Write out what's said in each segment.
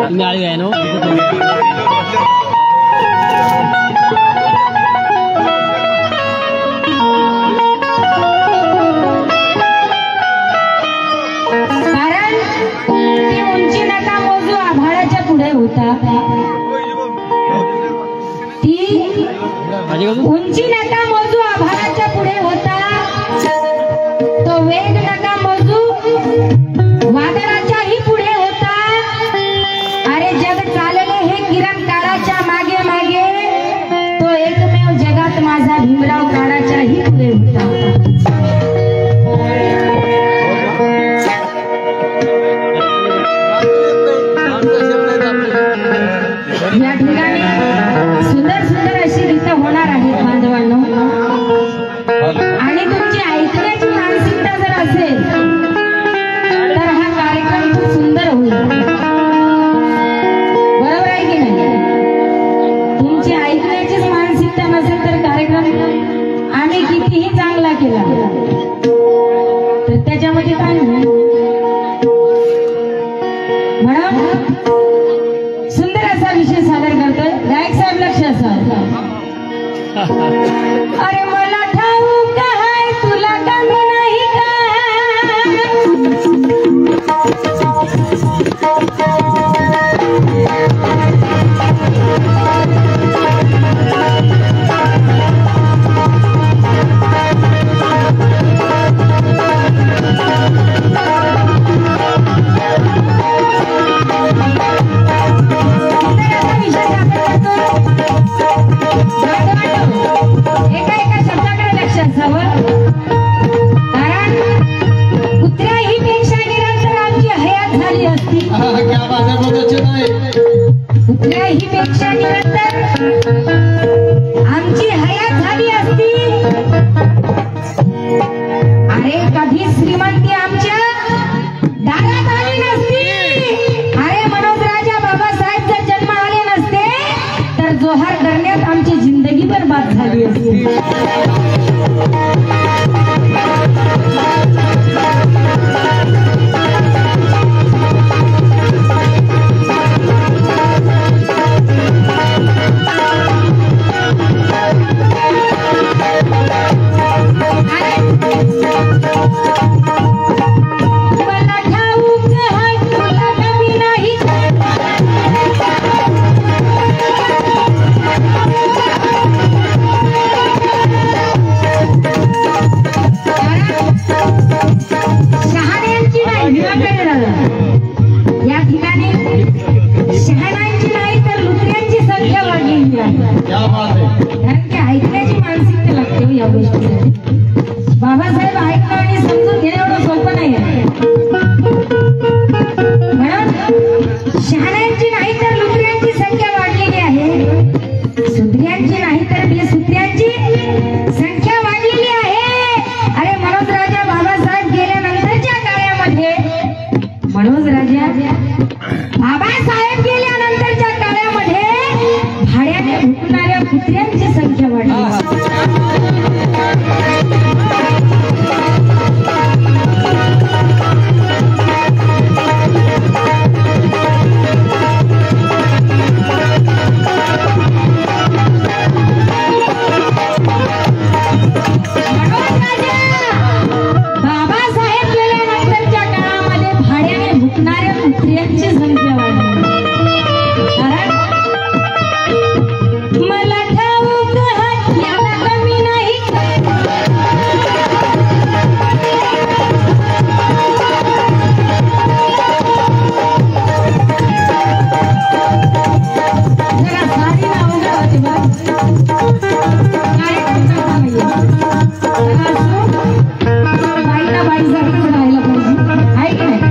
मिळाली आहे ना कारण ती उंची नका मोजू आभाळाच्या पुढे होता ती उंची नका मोजू आभाळाच्या पुढे होता तो वेग नका मोजू वादळाच्याही पुढे होता अरे जग चालले हे किरण काळाच्या मागे मागे तो एकमेव जगात माझा भीमराव काळाच्याही पुढे होता या ठिकाणी सुंदर सुंदर अशी गीतं होणार आहेत बांधवांनो आणि तुमची ऐकण्याची मानसिकता जर असेल तर हा कार्यक्रम खूप सुंदर होईल बरोबर आहे की नाही तुमची ऐकण्याचीच मानसिकता नसेल तर कार्यक्रम आम्ही कितीही चांगला केला तर त्याच्यामध्ये काय नाही म्हणून सुंदर असा विषय सादर करतोय गायक साहेब लक्ष असावं अरे मला ठाऊक आहे तुला कमी नाही का एका शब्दाकडे लक्ष असावं कारण कुत्र्या ही पेक्षा निरंतर आमची हयात झाली असती कुत्र्या ही पेक्षा निरंतर आमची हयात झाली असती अरे कधी श्रीमंती आमच्या दारात आली नसती अरे मनोजराजा बाबासाहेब जर जन्म आले नसते तर जोहार करण्यात आमची जिंदगी बर्बाद झाली असती मला ठाऊक आहे तुला कमी नाही शहाण्यांची नाही या ठिकाणी शहाण्यांची नाही तर लुटऱ्यांची संख्या वाढलेली आहे कारण की ऐकण्याची मानसिकता लागते या गोष्टीसाठी बाबासाहेब ऐकणं आणि समजून घेणं एवढं सोपं नाही आहे म्हणून शहाण्यांची नाही तर लुटऱ्यांची संख्या वाढलेली आहे सुत्र्यांची नाही तर बेसुत्र्यांची संख्या वाढलेली आहे अरे मनोजराजा बाबासाहेब गेल्यानंतरच्या काळामध्ये मनोजराजा बाबासाहेब गेल्यानंतरच्या काळामध्ये भाड्याने भुकणाऱ्या कुत्र्यांची संख्या वाढली बाबासाहेब गेल्यानंतरच्या काळामध्ये भाड्याने भुकणाऱ्या कुत्र्यांची संख्या वाढली कारण मला ठाऊक आहे याला कमी नाही जरा साडी लावून होती बाईला बाई सारखंच राहायला पाहिजे आहे की नाही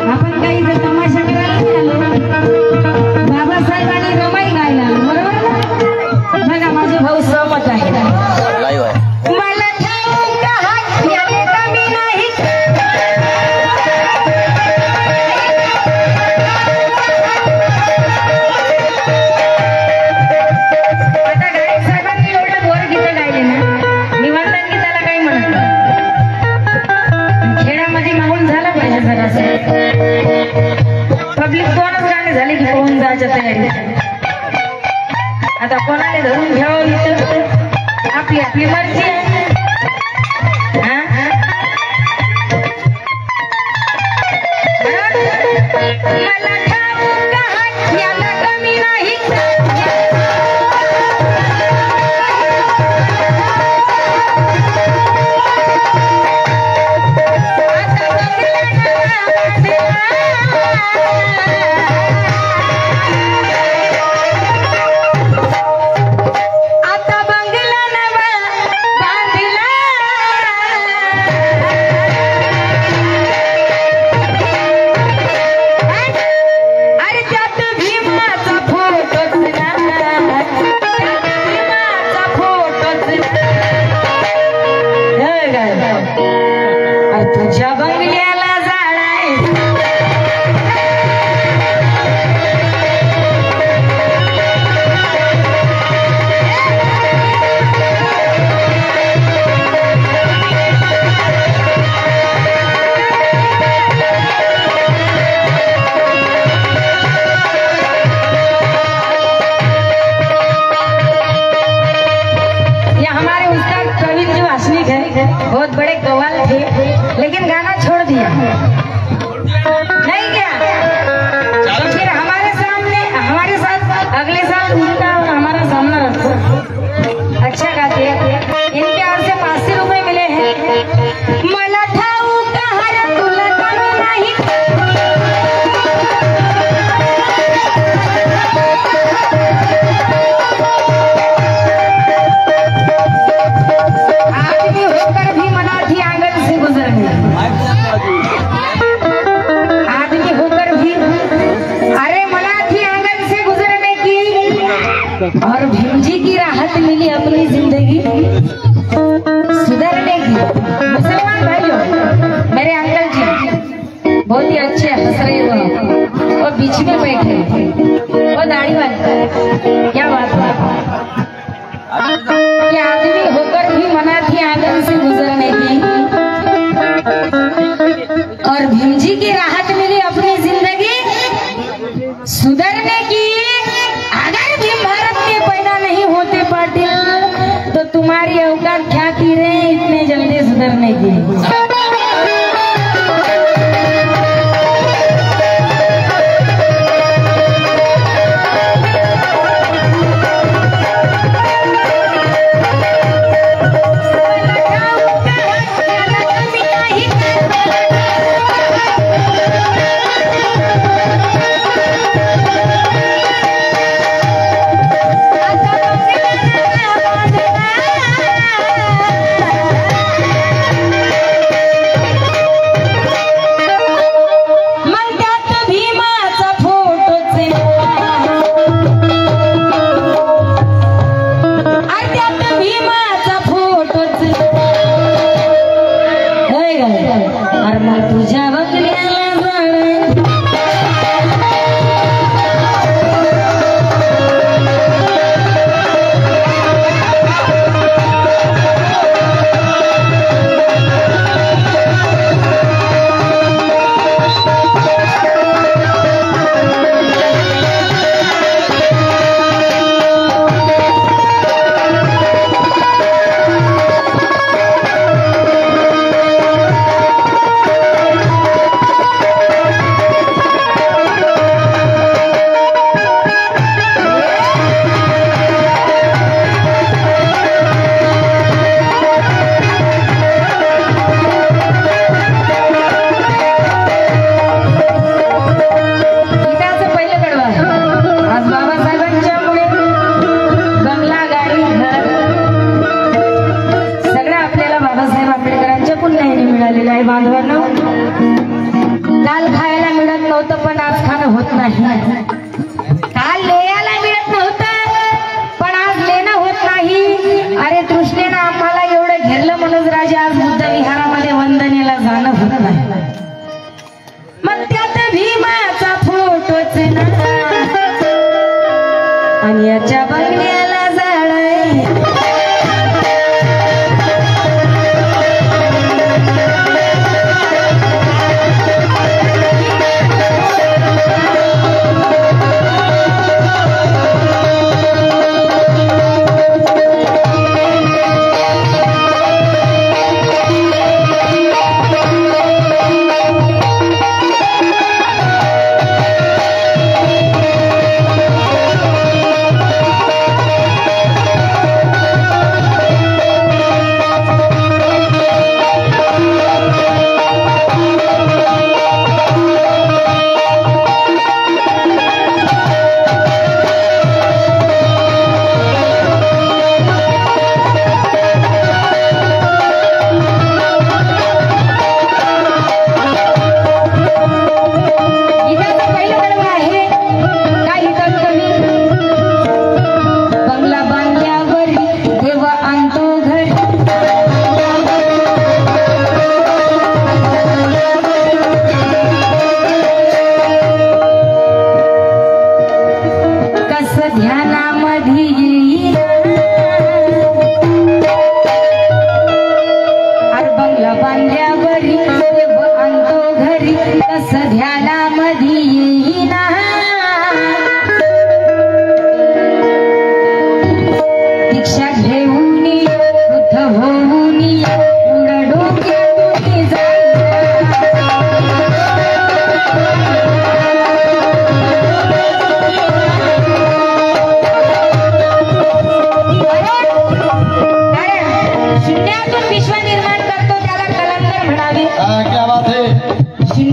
आपण काही लग्नाच्या तयारी आता कोणाने धरून घ्यावं आपली आपली मर्जी आहे. मला ठाऊक याला कमी नाही तुझ्या बंगल्याला जाळाय ये हमारे उस्ताद प्रवीण जी वासनिक है, बहुत बड़े कव्वाल थे, लेकिन गाना छोड़ दिया नहीं क्या? तो फिर हमारे साथ अगले साल उनका और हमारा सामना रखो. अच्छा गाते हैं. इनके ओर से 500 रुपए मिले हैं. मला ठाऊक हर तुला कमी नाही आदमी होकर भी मना थी आंगन से गुजरने. आदमी होकर भी अरे मना थी आंगन से गुजरने की और भीम जी की राहत मिली अपनी जिंदगी सुधरने की. मुसलमान भाइयों, मेरे अंकल जी बहुत ही अच्छे हंस रहे हो और बीच में बैठे वो दाढ़ी वाले. क्या बात है कि आदमी होकर भी मना थी आंगन से गुजरने की और भीम जी की राहत मिली अपनी जिंदगी सुधरने की. अगर भीम भारत में पैदा नहीं होते पाटिल तो तुम्हारी औकात क्या थी रे इतने जल्दी सुधरने की. बांधवांनो, काल खायला मिळत नव्हतं पण आज खाणं होत नाही. काल लेयाला मिळत नव्हतं पण आज लेणं होत नाही. अरे तृष्णेनं आम्हाला एवढं घेरलं म्हणून राजा आज बुद्ध विहारामध्ये वंदनेला जाणं होत नाही. मग त्यात भीमाचा फोटोच ना आणि याच्या बंगल्याला जाळाय.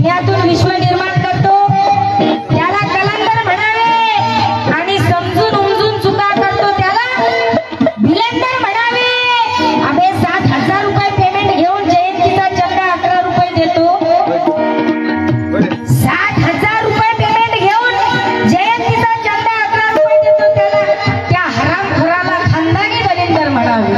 शून्यातून विश्व निर्माण करतो त्याला कलंदर म्हणावे आणि समजून उमजून चुका करतो त्याला भिलंदर म्हणावे. अबे 7,000 रुपये पेमेंट घेऊन जयंतीचा चंदा 11 रुपये देतो. 7,000 रुपये पेमेंट घेऊन जयंतीचा चंदा 11 रुपये देतो त्याला त्या हरामखोराला खानदानी बलिंदर म्हणावे.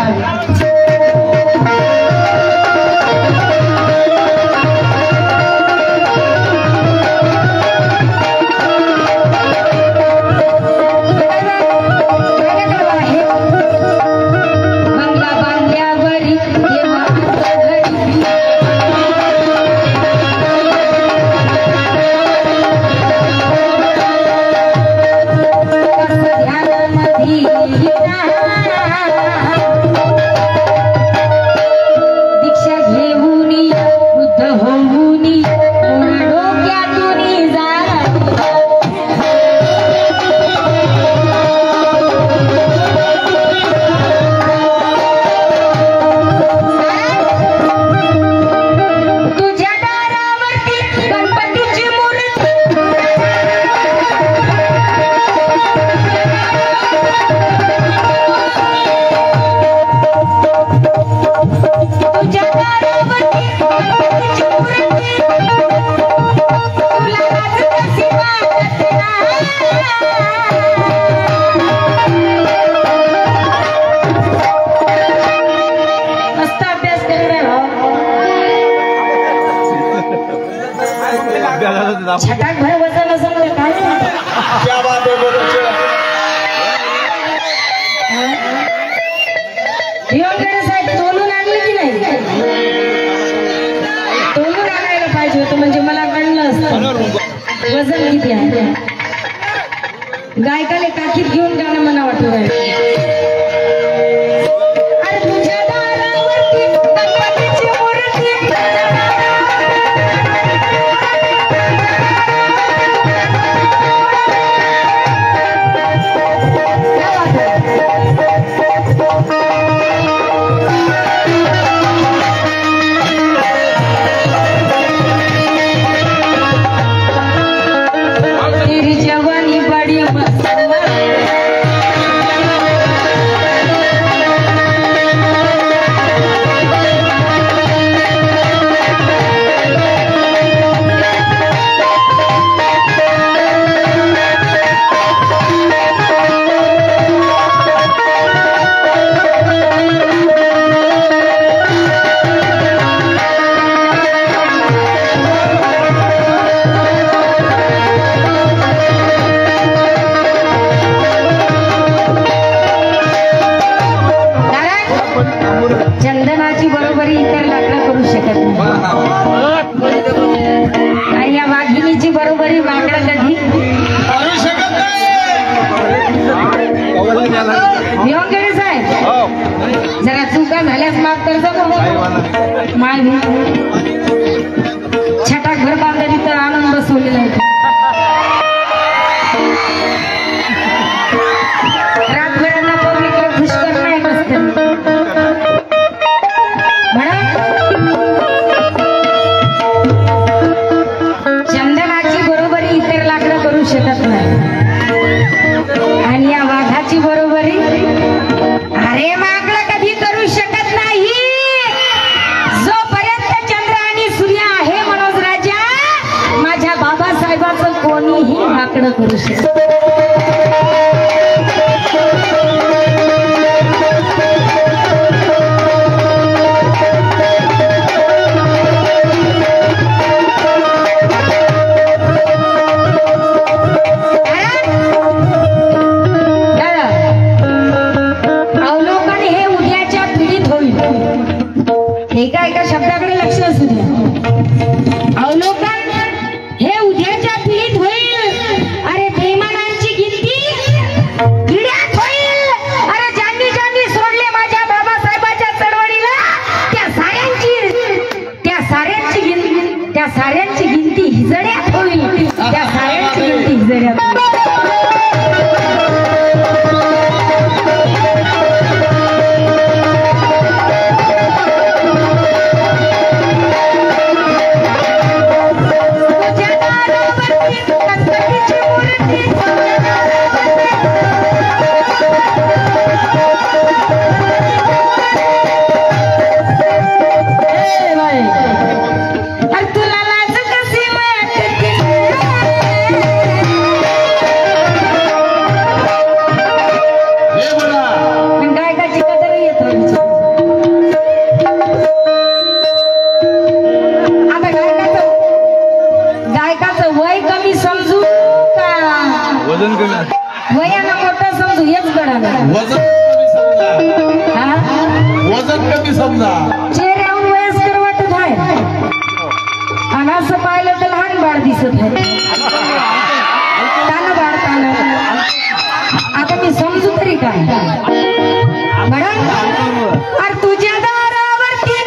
छटाक भर वजन असं मला काय क्या बात है बोलो साहेब तोलून आणलं की नाही तोलून आणायला पाहिजे होतं म्हणजे मला कळलं असतं वजन किती आहे. गायकाले काकीत घेऊन गाणं मला वाटू राहिलं. चंदनाची बरोबरी इतर लाकडं करू शकत नाही आणि या वाघिणीची बरोबरी माकडं कधी करू शकत नाही. साहेब जरा चुका झाल्यास माफ कर माय छटाक घर बांधली तर आनंद बसवलेला आहे. रातभरांना पब्लिकला खुश करणं एक असतं चंदनाची बरोबरी इतर लाकडं करू शकत नाही आणि या वाघाची बरोबरी अरे माकडं कधी करू शकत नाही. जोपर्यंत चंद्र आणि सूर्य आहे मनोज राजा माझ्या बाबासाहेबांचं कोणीही माकडं करू शकत. एका शब्दाकडे लक्ष असू द्या. अवलोकन हे उद्याच्या पिढीत होईल. अरे बेमानांची गिनती किड्यात होईल. अरे ज्यांनी ज्यांनी सोडले माझ्या बाबासाहेबांच्या चळवळीला त्या साऱ्यांची गिनती हिजड्यात होईल. त्या साऱ्यांची गिनती हिजड्यात होईल. वजन कमी वयानं मोठं समजू हेच गडा वजन कमी समजा चेहऱ्याहून वयस्कर वाटत आहे आणि असं पाहिलं तर लहान बाळ दिसत आहे ताना बाळ ताना आता मी समजू तरी काय मॅडम अरे तुझ्या दारावरती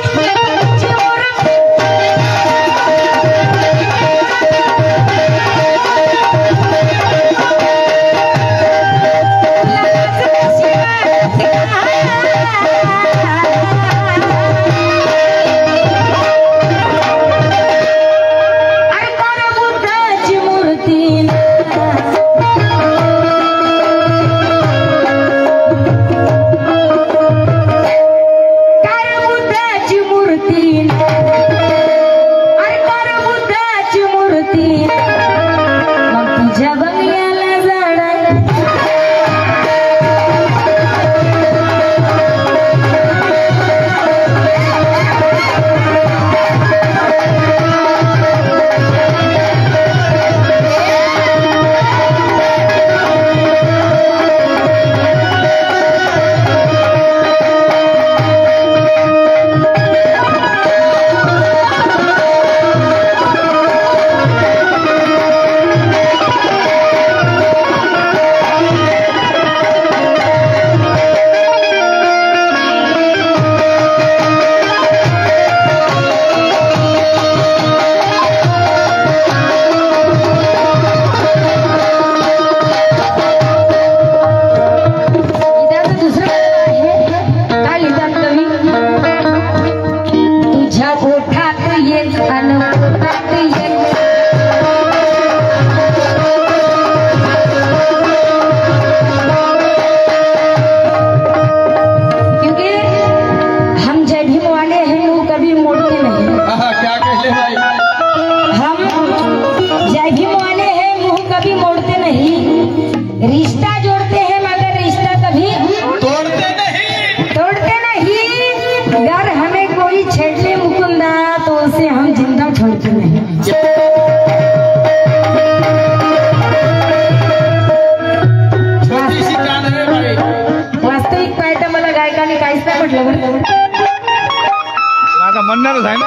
म्हणणारच आहे ना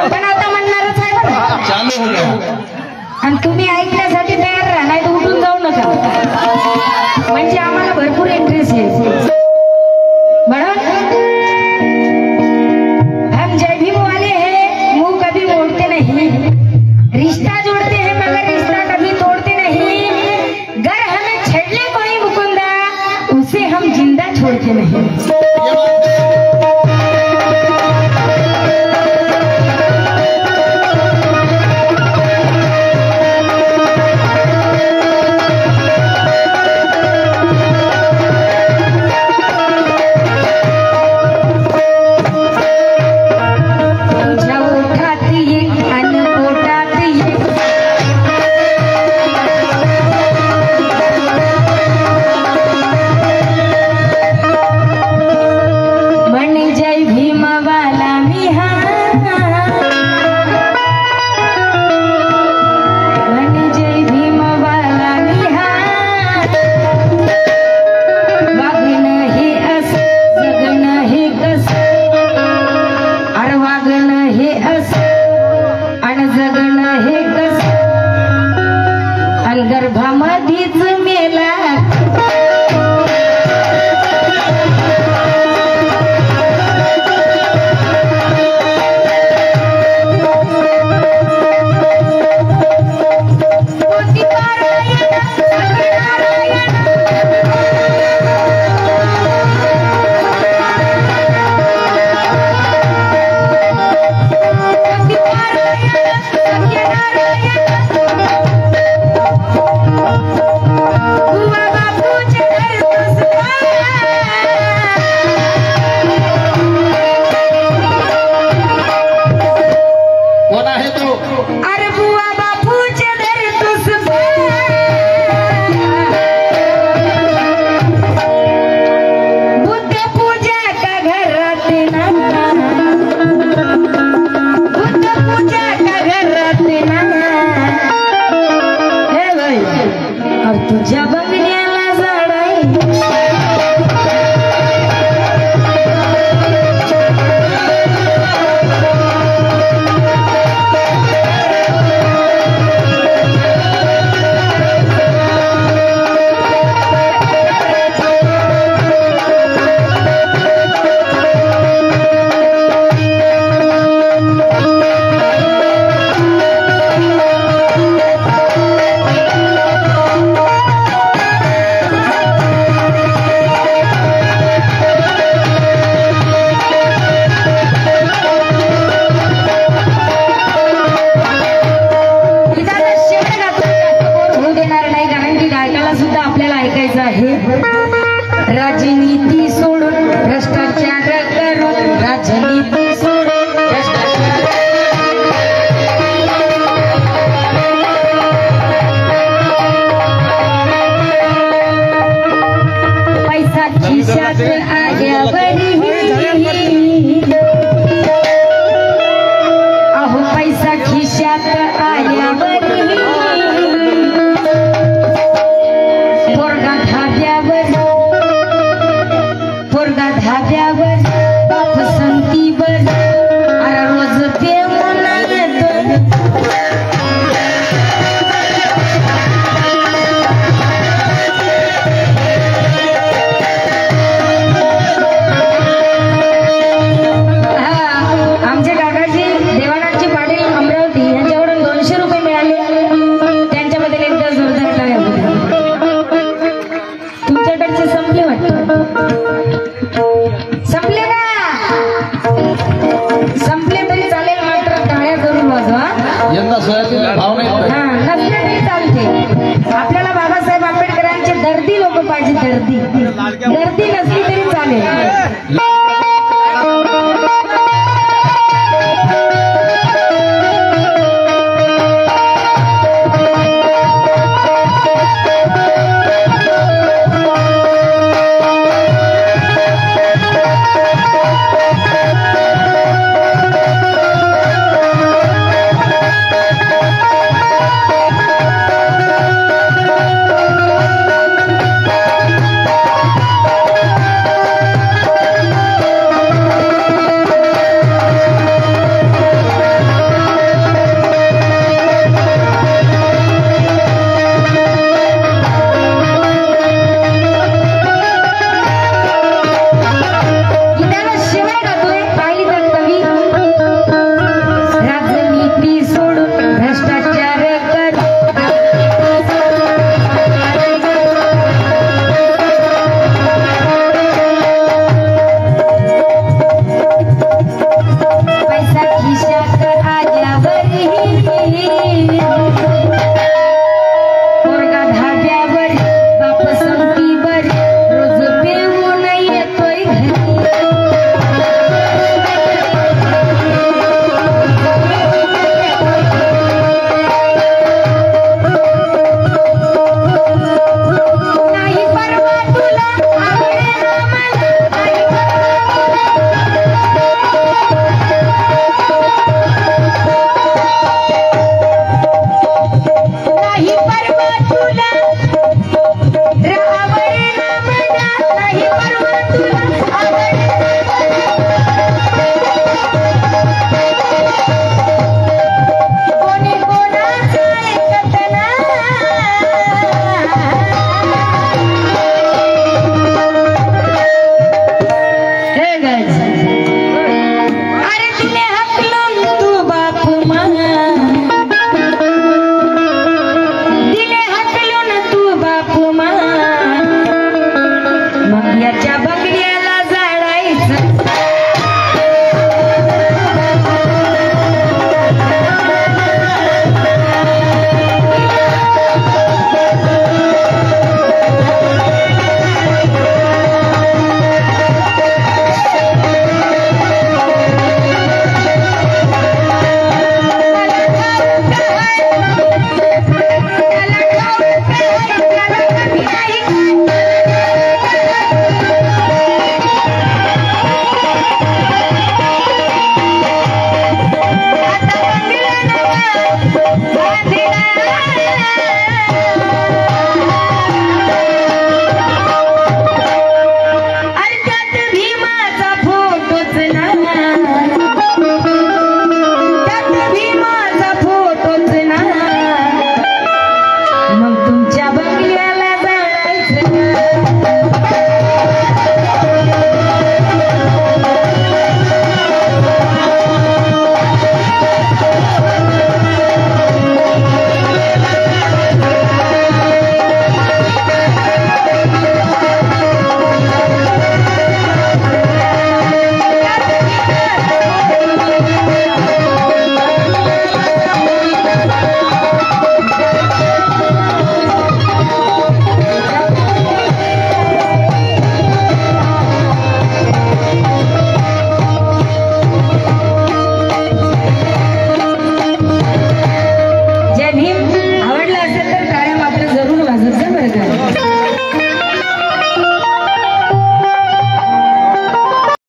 पण आता म्हणणारच आहे आणि तुम्ही ऐकण्यासाठी तयार राहा नाही तर उठून जाऊ नका म्हणजे आम्हाला भरपूर इंटरेस्ट आहे बरोबर हम जय भीम वाले हैं मुंह कभी मोड़ते नहीं रिश्ता जोड़ते हैं मगर रिश्ता कभी तोड़ते नहीं घर हमें छेड़ले कोई मुकुंदा उसे हम जिंदा छोड़ते नहीं गर्भामधीच मेला Who लोक पाहिजे, गर्दी